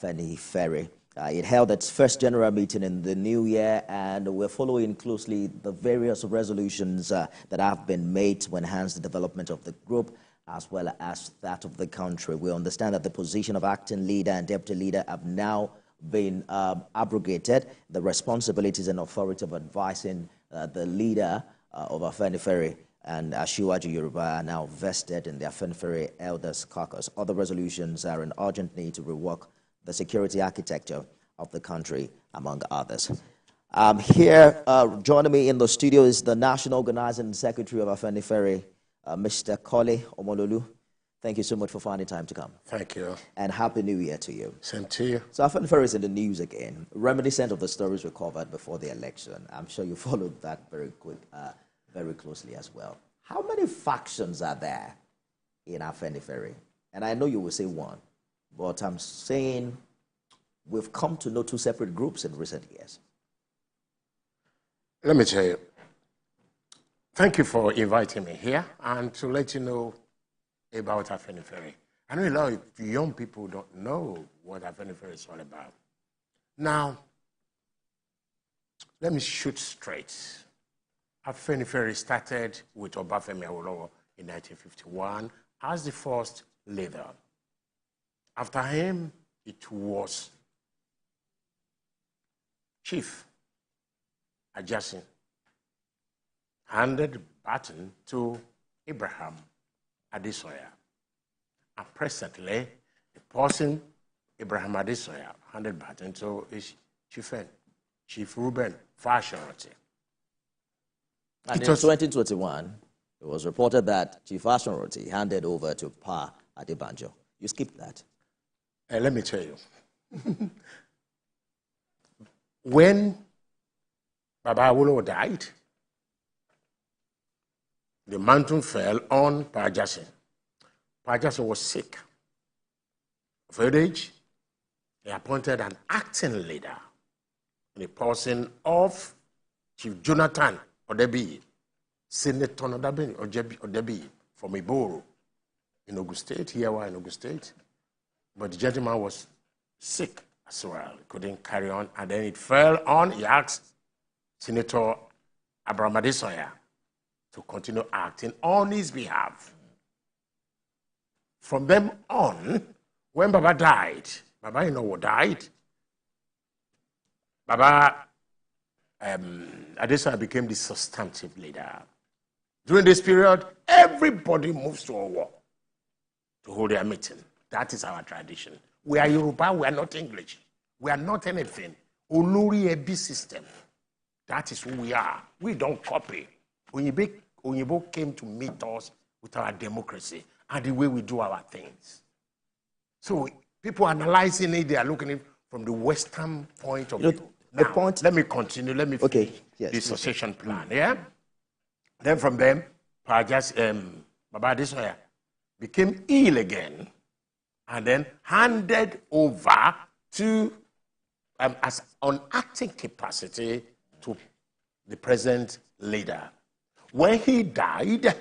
Afenifere. It held its first general meeting in the new year, and we're following closely the various resolutions that have been made to enhance the development of the group as well as that of the country. We understand that the position of acting leader and deputy leader have now been abrogated. The responsibilities and authority of advising the leader of Afenifere and Socio-Cultural are now vested in the Afenifere Elders Caucus. Other resolutions are in urgent need to rework the security architecture of the country, among others. Here, joining me in the studio is the National Organizing Secretary of Afenifere, Mr. Kole Omololu. Thank you so much for finding time to come. Thank you. And Happy New Year to you. Same to you. So Afenifere is in the news again, reminiscent of the stories we covered before the election. I'm sure you followed that very closely as well. How many factions are there in Afenifere? And I know you will say one, but I'm saying we've come to know two separate groups in recent years. Let me tell you. Thank you for inviting me here and to let you know about Afenifere. I know a lot of young people don't know what Afenifere is all about. Now, let me shoot straight. Afenifere started with Obafemi Awolowo in 1951 as the first leader. After him, it was Chief Ajasin handed the baton to Abraham Adesoya. And presently, the person Abraham Adesoya handed the baton to is Chief Reuben Fashion-Roti. And in 2021, it was reported that Chief Fashion-Roti handed over to Pa Adebanjo. You skipped that. Let me tell you. When Baba Awolowo died, the mantle fell on Pa Ajasin. Pa Ajasin was sick. Of old age, he appointed an acting leader in the person of Chief Jonathan Odebi, Senator Odebi from Iboro in Ogun State, here in Ogun State. But the gentleman was sick as well. He couldn't carry on. And then it fell on, he asked Senator Abraham Adesoya to continue acting on his behalf. From then on, when Baba died, Baba died, Baba Adesoya became the substantive leader. During this period, everybody moves to Owo to hold their meeting. That is our tradition. We are Yoruba, we are not English. We are not anything. Olori Ebi system. That is who we are. We don't copy. Onyibo came to meet us with our democracy and the way we do our things. So people analyzing it, they are looking at it from the Western point of view. Now, let me continue. Let me finish the succession plan. Yeah. Then from them, Baba Adesoya became ill again, and then handed over to as on acting capacity to the present leader. When he died,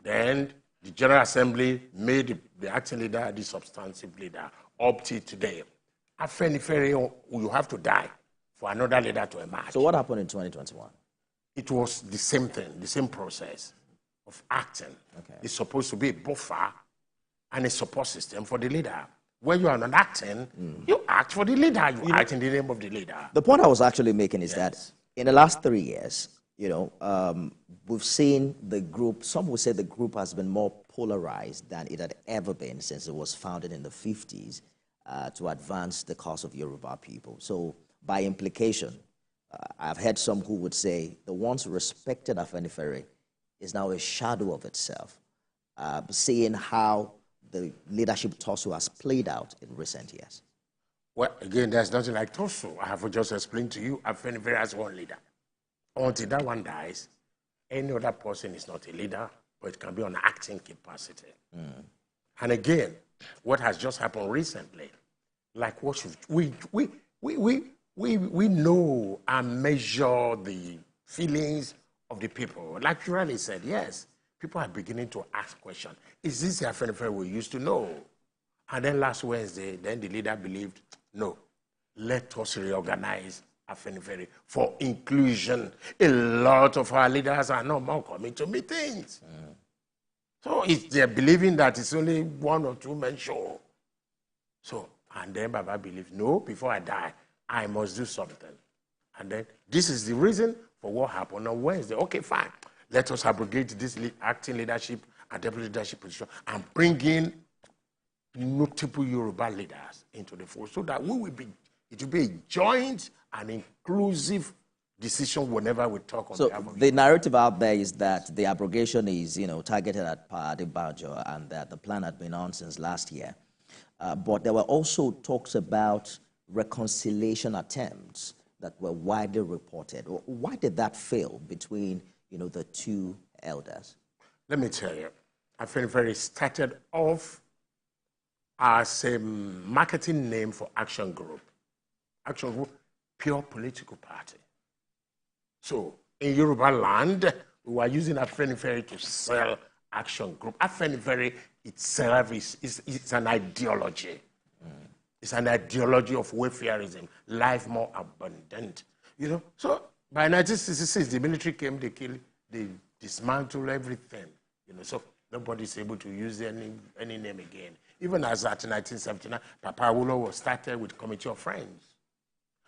then the General Assembly made the acting leader the substantive leader up to today. Afenifere, you have to die for another leader to emerge. So what happened in 2021? It was the same thing, the same process of acting. Okay. It's supposed to be a buffer and a support system for the leader. When you are not acting, you act for the leader. You act in the name of the leader. The point I was actually making is that in the last 3 years, we've seen the group, some would say the group has been more polarized than it had ever been since it was founded in the 50s to advance the cause of Yoruba people. So by implication, I've heard some who would say the once respected Afenifere is now a shadow of itself, seeing how the leadership tussle has played out in recent years. Well, again, there's nothing like tussle. I have just explained to you, Afenifere has one leader. Until that one dies, any other person is not a leader, but it can be on acting capacity. And again, what has just happened recently, like what we know and measure the feelings of the people. Like you really said, yes, people are beginning to ask questions. Is this the Afenifere we used to know? And then last Wednesday, then the leader believed, no, let us reorganize Afenifere for inclusion. A lot of our leaders are no more coming to meetings. So they're believing that it's only 1 or 2 men show. So, and then Baba believed, no, before I die, I must do something. And then this is the reason for what happened on Wednesday. Okay, fine. Let us abrogate this acting leadership and deputy leadership position and bring in notable Yoruba leaders into the fold so that it will be a joint and inclusive decision whenever we talk on behalf of the narrative out there is that the abrogation is, targeted at Pa-Adebanjo and that the plan had been on since last year. But there were also talks about reconciliation attempts that were widely reported. Why did that fail between, the two elders? Let me tell you, Afenifere started off as a marketing name for Action Group. Action Group, pure political party. So in Yoruba land, we were using Afenifere to sell Action Group. Afenifere itself is an ideology. It's an ideology of welfareism, life more abundant. So by 1966, the military came, they killed, they dismantled everything. So nobody's able to use any name again. Even as at 1979, Papa Awolowo was started with Committee of Friends.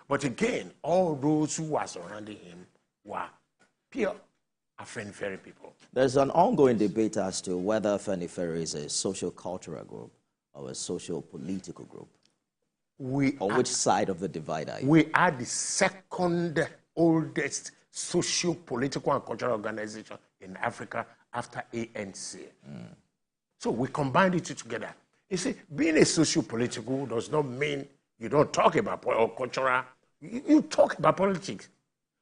But again, all those who were surrounding him were pure Afenifere people. There's an ongoing debate as to whether Afenifere is a socio-cultural group or a socio-political group. Which side of the divide are you? We are the second oldest socio-political and cultural organization in Africa after ANC. So we combined it together. You see, being a socio-political does not mean you don't talk about cultural. You talk about politics.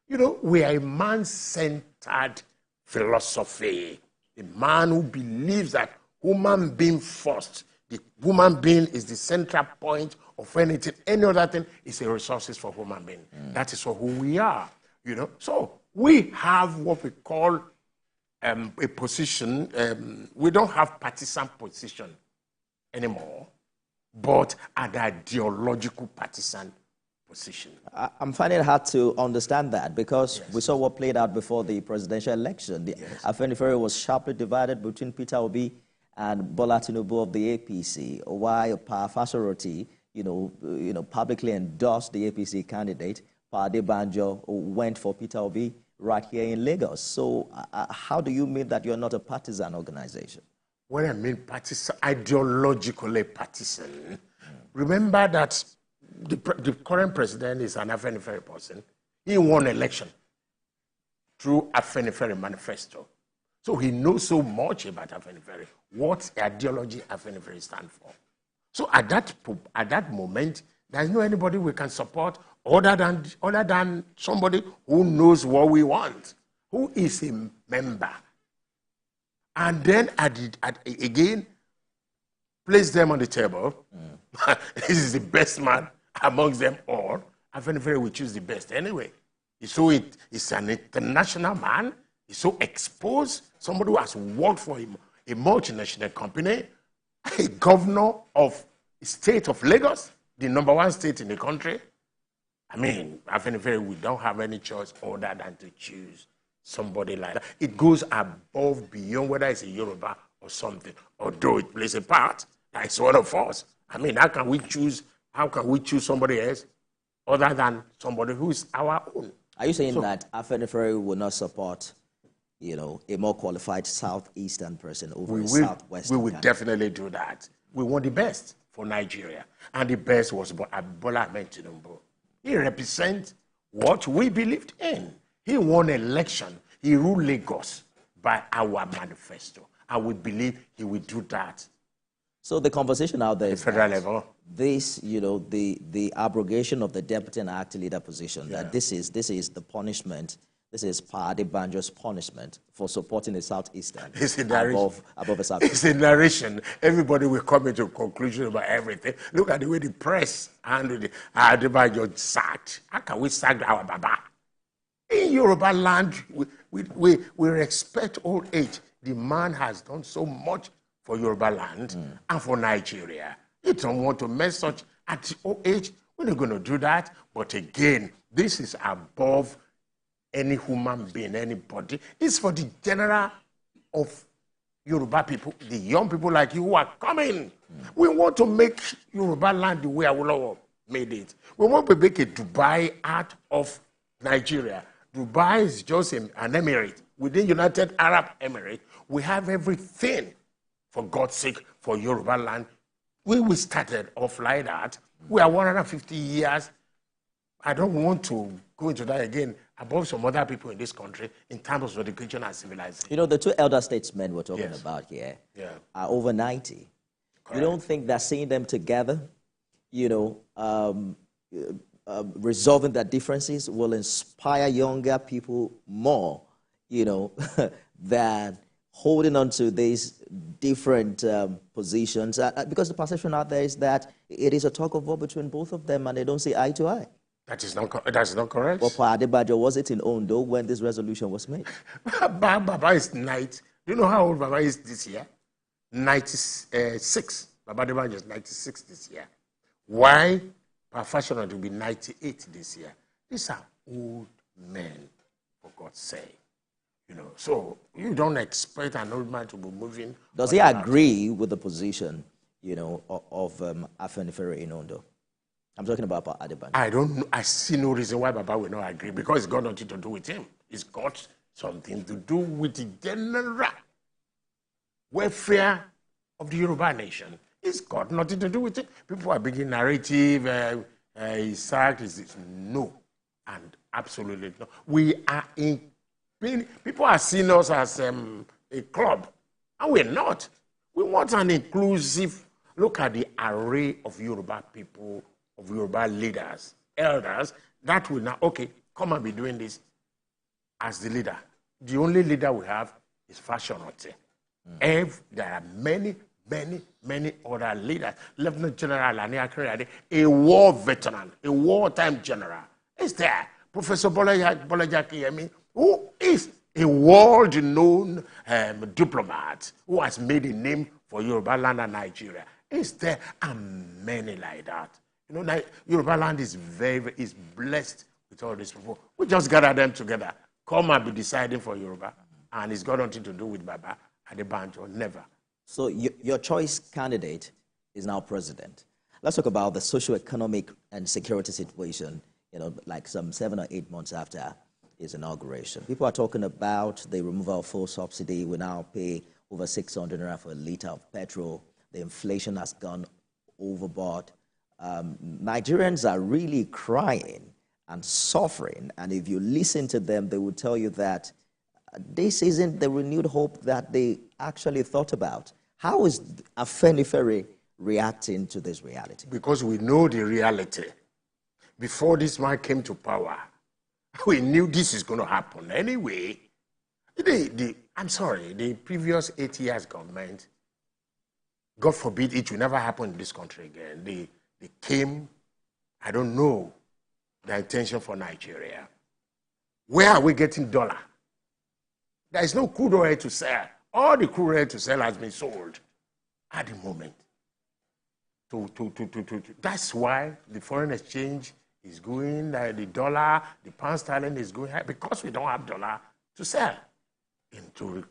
We are a man-centered philosophy. A man who believes that human being first. The human being is the central point of anything. Any other thing is a resources for human being. That is who we are. So we have what we call a position. We don't have partisan position anymore, but an ideological partisan position. I'm finding it hard to understand that because we saw what played out before the presidential election. The Afenifere was sharply divided between Peter Obi and Bola Tinubu of the APC, while Pa Fasoroti, publicly endorsed the APC candidate. Pa Adebanjo went for Peter Obi right here in Lagos. So how do you mean that you're not a partisan organization? When I mean partisan, ideologically partisan, remember that the current president is an Afenifere person. He won election through Afenifere manifesto. So he knows so much about Afenifere, what ideology Afenifere stands for. So at that moment, there's no anybody we can support other than somebody who knows what we want, who is a member. And then again, place them on the table. This is the best man amongst them all. Afenifere will choose the best anyway. So it's an international man. He's so exposed. Somebody who has worked for him, a multinational company, a governor of the state of Lagos, the #1 state in the country. I mean, Afenifere, we don't have any choice other than to choose somebody like that. It goes above, beyond whether it's a Yoruba or something, although it plays a part. It's one of us. I mean, how can we choose somebody else other than somebody who's our own? Are you saying that Afenifere will not support, a more qualified southeastern person over a southwestern? We will definitely do that. We want the best for Nigeria. And the best was Bola Ahmed Tinubu. He represents what we believed in. He won election. He ruled Lagos by our manifesto. And we believe he will do that. So the conversation out there is federal level. This, the abrogation of the deputy and acting leader position, that this is the punishment. This is Pa Adebanjo's punishment for supporting the southeastern above a south. It's a narration. Everybody will come into a conclusion about everything. Look at the way the press handled Adebanjo sacked. How can we sack our Baba? In Yoruba land, we respect old age. The man has done so much for Yoruba land and for Nigeria. You don't want to mess such at the old age. We're not going to do that. But again, this is above any human being, anybody. It's for the general of Yoruba people, the young people like you who are coming. We want to make Yoruba land the way Awolowo made it. We want to make a Dubai out of Nigeria. Dubai is just an emirate within United Arab Emirates. We have everything, for God's sake, for Yoruba land. We started off like that. We are 150 years. I don't want to go into that again, above some other people in this country in terms of education and civilization. You know, the two elder statesmen we're talking about here are over 90. Correct. You don't think that seeing them together, you know, resolving their differences will inspire younger people more, you know, than holding on to these different positions? Because the perception out there is that it is a tug of war between both of them and they don't see eye to eye. That's not correct. Well, Pa Adebajo, was it in Ondo when this resolution was made? Baba is 90. Do you know how old Baba is this year? 96. Baba Adebajo is 96 this year. Why? Pa Fashion will be 98 this year. These are old men, for God's sake. You know, so you don't expect an old man to be moving. Does he agree with the position, you know, of Afenifere in Ondo? I'm talking about Adebayo. I don't know. I see no reason why Baba will not agree, because it's got nothing to do with him. It's got something to do with the general welfare of the Yoruba nation. It's got nothing to do with it. People are beginning narrative, he's sacked, no, and absolutely no. We are in, people are seeing us as a club, and we're not. We want an inclusive, look at the array of Yoruba people, of Yoruba leaders, elders, that will now, okay, come and be doing this as the leader. The only leader we have is Fashonote. There are many other leaders. Lieutenant General Ani Akinrade, a war veteran, a wartime general, is there. Professor Bolaja Kiyemi, who is a world-known diplomat who has made a name for Yoruba land and Nigeria, is there, and many like that. You know, Yoruba land is is blessed with all these people. We just gather them together. Come and be deciding for Yoruba. And it's got nothing to do with Baba Adebanjo, never. So your choice candidate is now president. Let's talk about the socio-economic and security situation, you know, like some 7 or 8 months after his inauguration. People are talking about the removal of fuel subsidy. We now pay over 600 naira for a liter of petrol. The inflation has gone overboard. Nigerians are really crying and suffering, and if you listen to them, they will tell you that this isn't the renewed hope that they actually thought about. How is Afenifere reacting to this reality? Because we know the reality. Before this man came to power, we knew this is going to happen anyway. I'm sorry, the previous 8 years government, God forbid it will never happen in this country again. They came, I don't know, their intention for Nigeria. Where are we getting dollar? There is no crude oil to sell. All the crude oil to sell has been sold at the moment. That's why the foreign exchange is going, the dollar, the pound sterling is going high, because we don't have dollar to sell, to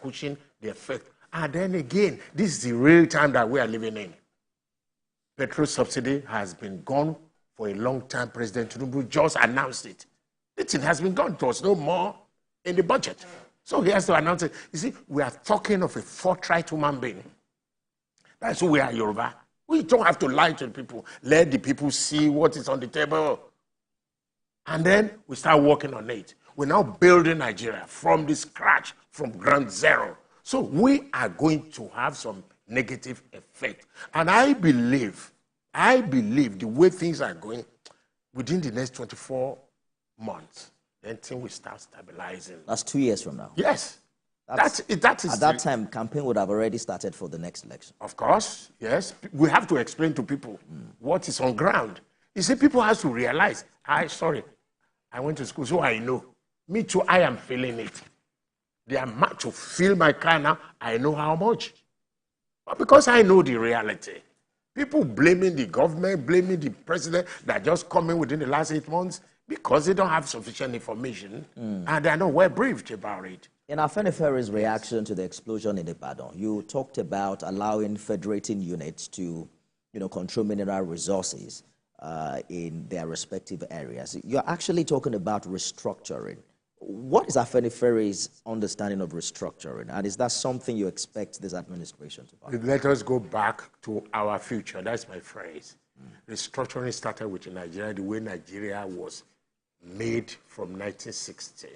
cushion the effect. And then again, this is the real time that we are living in. Petrol subsidy has been gone for a long time. President Tinubu just announced it. The thing has been gone. There was no more in the budget. So he has to announce it. You see, we are talking of a forthright human being. That's who we are, Yoruba. We don't have to lie to the people. Let the people see what is on the table. And then we start working on it. We're now building Nigeria from the scratch, from ground zero. So we are going to have some negative effect. And I believe the way things are going, within the next 24 months, then things will start stabilizing. That's 2 years from now. Yes. That is at that time, campaign would have already started for the next election. Of course, yes. We have to explain to people what is on ground. You see, people have to realize, I went to school, so I know. Me too, I am feeling it. The amount to fill my car now, I know how much. But because I know the reality, People blaming the government, blaming the president that just come in within the last 8 months because they don't have sufficient information and they're not well briefed about it. In Afenifere's reaction to the explosion in Ibadan, you talked about allowing federating units to, control mineral resources in their respective areas. You're actually talking about restructuring. What is Afenifere's understanding of restructuring, and is that something you expect this administration to follow? Let us go back to our future. That's my phrase. Restructuring started with Nigeria, the way Nigeria was made from 1960.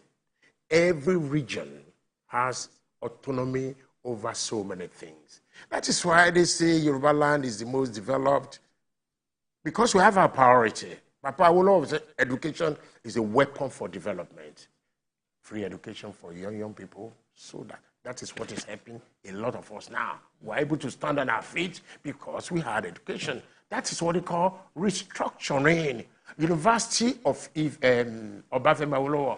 Every region has autonomy over so many things. That is why they say Yoruba land is the most developed, because we have our priority. Papa will always say education is a weapon for development. Free education for young people, so that is what is helping a lot of us now. We're able to stand on our feet because we had education. That is what they call restructuring. University of Obafemi Awolowo,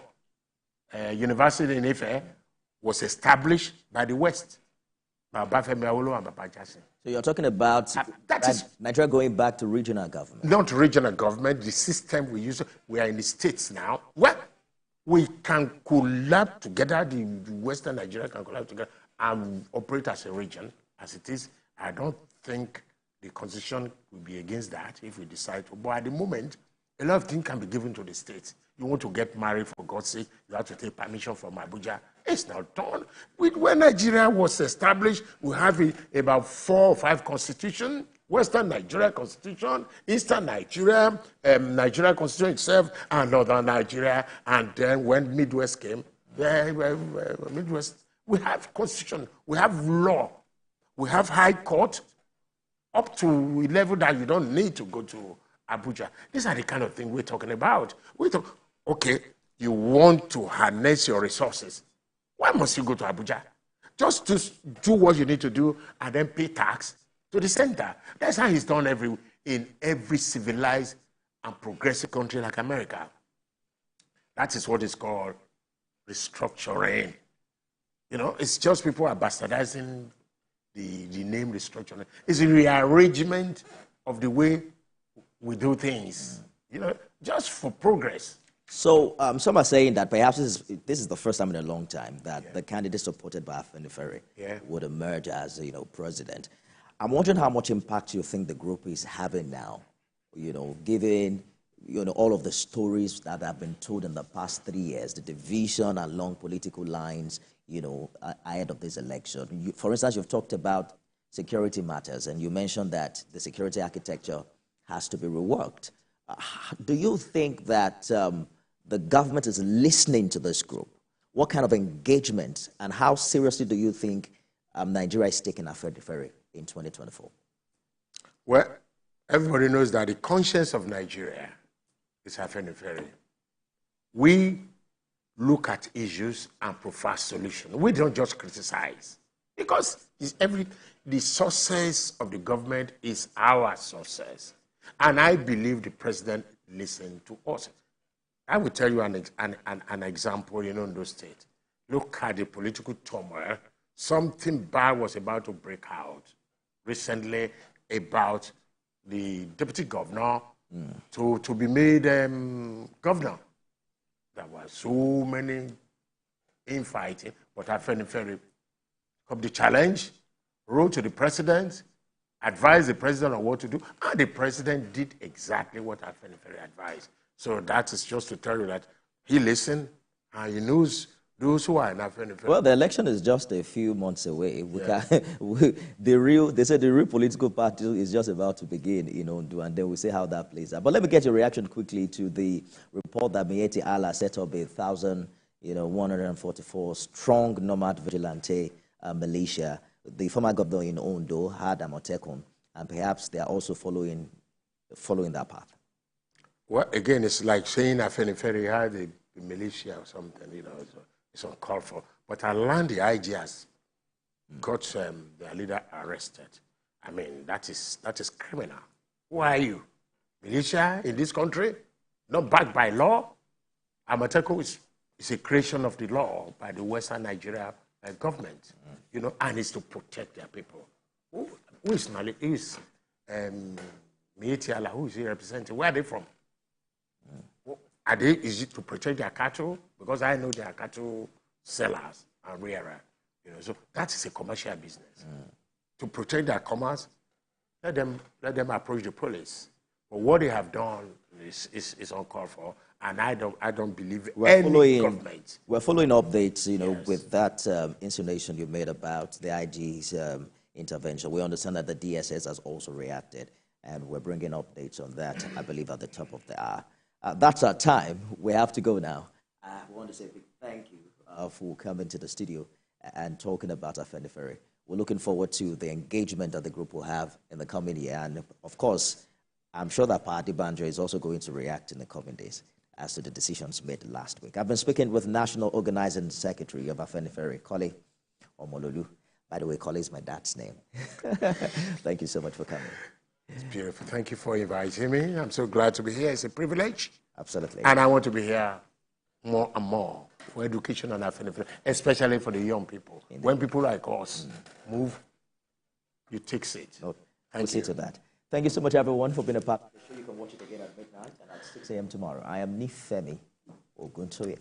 University in Ife, was established by the West, by Obafemi Awolowo and Baba Jackson. So you're talking about Nigeria going back to regional government? Not regional government. The system we use, we are in the states now. Well, we can collab together, the Western Nigeria can collab together and operate as a region, as it is. I don't think the constitution will be against that if we decide to. But at the moment, a lot of things can be given to the states. You want to get married, for God's sake, you have to take permission from Abuja. It's not done. When Nigeria was established, we have about 4 or 5 constitutions. Western Nigeria Constitution, Eastern Nigeria, Nigeria Constitution itself, and Northern Nigeria. And then when Midwest came, Midwest, we have constitution, we have law, we have high court, up to a level that you don't need to go to Abuja. These are the kind of things we're talking about. We talk, okay, you want to harness your resources. Why must you go to Abuja? Just to do what you need to do and then pay tax to the center. That's how it's done in every civilized and progressive country like America. That is what is called restructuring. It's just people are bastardizing the name restructuring. It's a rearrangement of the way we do things, just for progress. So some are saying that perhaps this is the first time in a long time that the candidate supported by Afenifere would emerge as, president. I'm wondering how much impact you think the group is having now, given, all of the stories that have been told in the past 3 years, the division along political lines, ahead of this election. For instance, you've talked about security matters, and you mentioned that the security architecture has to be reworked. Do you think that the government is listening to this group? What kind of engagement and how seriously do you think Nigeria is taking Afenifere in 2024? Well, everybody knows that the conscience of Nigeria is Afenifere. We look at issues and provide solutions. We don't just criticize, because the sources of the government is our sources. And I believe the president listened to us. I will tell you an example in those states. Look at the political turmoil. Something bad was about to break out recently about the deputy governor to be made governor. There were so many infighting, but Afenifere took the challenge, wrote to the president, advised the president on what to do, and the president did exactly what Afenifere advised. So that is just to tell you that he listened and he knows those who are in Afenifere. Well, the election is just a few months away. They say the real political party is just about to begin, and then we'll see how that plays out. But let me get your reaction quickly to the report that Miyetti Allah set up 1,144 strong nomad vigilante militia. The former governor in Ondo had Amotekun, and perhaps they are also following that path. Well, again, it's like saying Afenifere had a militia or something, it's uncalled for. But I learned the IG has got their leader arrested. I mean, that is criminal. Who are you? Militia in this country? Not backed by law? Amotekun is a creation of the law by the Western Nigeria government, and it's to protect their people. Who is Meitiala, who is he representing? Where are they from? Are they, is it to protect their cattle? Because I know they are cattle sellers and rearer. You know, so that is a commercial business. To protect their commerce, let them approach the police. But what they have done is uncalled for, and I don't believe any government. We're following updates, you know, Yes. with that insinuation you made about the IG's intervention. We understand that the DSS has also reacted, and we're bringing updates on that, I believe, at the top of the hour. That's our time. We have to go now. We want to say a big thank you for coming to the studio and talking about Afenifere. We're looking forward to the engagement that the group will have in the coming year. And, of course, I'm sure that Party Banjo is also going to react in the coming days as to the decisions made last week. I've been speaking with National Organizing Secretary of Afenifere, Kole Omololu. By the way, Kole is my dad's name. Thank you so much for coming. It's beautiful. Thank you for inviting me. I'm so glad to be here. It's a privilege. Absolutely. And I want to be here more and more for education and Afenifere, especially for the young people. Indeed. When people like us move, you take seat. No, Thank we'll see to that. Thank you so much, everyone, for being a part of the show. You can watch it again at midnight and at 6 a.m. tomorrow. I am Nifemi Oguntoye.